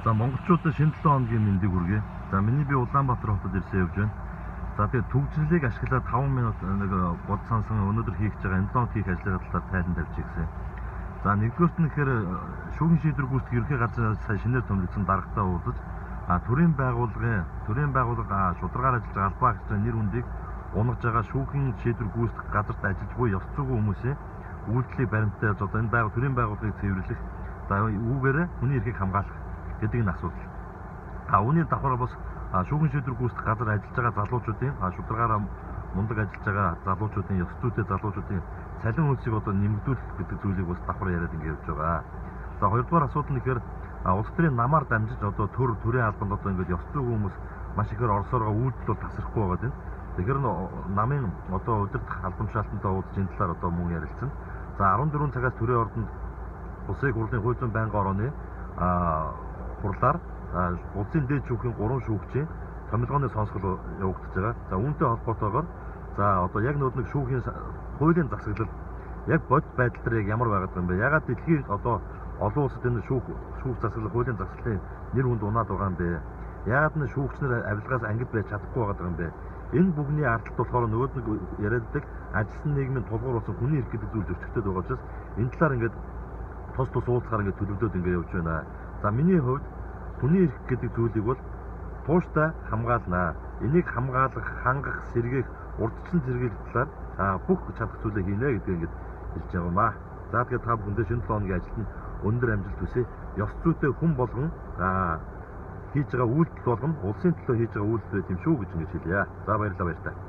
За монголчуудад шинэ 7 хоногийн мэндийг хүргэе. За миний би Улаанбаатар хотод ирсэн явж байна. За тэгээд төгжрлийг ашиглаад 5 минут нэг бод сансан өнөөдөр хийж байгаа энэ 7 хоног хийх ажлын талаар тайлан тавьчих гэсэн. За нэгдүгээрт нь гэхээр шүүхийн шийдвэр гүйцэтгэх ерөнхий газраас сая шинээр томилогдсон даргатай уулзаж төрийн байгууллага шударгаар ажиллаж байгаа албаа агчдын нэр хүндийг унгаж байгаа шүүхийн шийдвэр гүйцэтгэх газарт ажиллаж буй ёс зүйн хүмүүсийн үйлдэлийг баримттай одоо энэ төрийн байгууллагыг цэвэрлэх үүгээрээ хүний эрхийг хамгаалах гэдэг энэ асуудал. Үүний давхар бас шүүхийн шийдвэр гүйцэтгэх газар ажиллаж байгаа залуучуудын шударгаараа мундаг ажиллаж байгаа залуучуудын ёс зүйтэй залуучуудын цалин хөлсийг одоо нэмэгдүүлэх гэдэг зүйлийг бас давхар яриад ингэ явж байгаа. За хоёрдугаар асуудал нь гэхээр улс төрийн намаар дамжиж одоо төрийн албанд одоо ингэ ёс зүйн хүмүүс маш ихээр орсоороо үйлдэл бол тасрахгүй байгаа юм. Тэгэхээр намын одоо удирдах албамшаалтантай уулзж энэ талаар одоо мөн ярилцсан. За 14 цагаас төрийн ордонд улсын хурлын хууль зүйн байнгын орооны хурлаар улсын дээд шүүхийн 3 шүүгчийн томилгооны сонсгол явагдаж байгаа. За үүнтэй холбоотойгоор за одоо яг нэг шүүхийн хуулийн засаглал яг бод байдал дээр яг ямар байгаад байгаа юм бэ? Ягаад дэлхийн одоо олон улсад энэ шүүх засаглал хуулийн засаглалын нэр хүнд унаад байгаа юм бэ? Ягаад энэ шүүгчнэр авилгаас ангид байж чадахгүй байгаа юм бэ? Энэ бүгний ардталт болохоор нөгөө нэг яриаддаг ажилтны нийгмийн тулгуур болсон хүний эрх гэдэг зүйл зөрчигдөд байгаа учраас энэ талаар ингээд тус уулзахаар ингээд төлөвлөд ингээд явж байна. За миний хувьд хүний эрх гэдэг зүйлийг бол тууштай хамгаалнаа. Энийг хамгаалах, хангах, сэргээх, урдчлан сэргээх талаар бүх чадах зүйлээ хийнэ гэдгийг ингээд хэлж байгаа юм аа. За тэгээд та бүхэндээ шинэ 7 хоногийн ажилд нь өндөр амжилт хүсье. Ёс зүйтэй хүн болгон хийж байгаа үйлдэл болгон улсын төлөө хийж байгаа үйлдэл байт юм шүү гэж ингэж хэлье. За баярлалаа баяртай.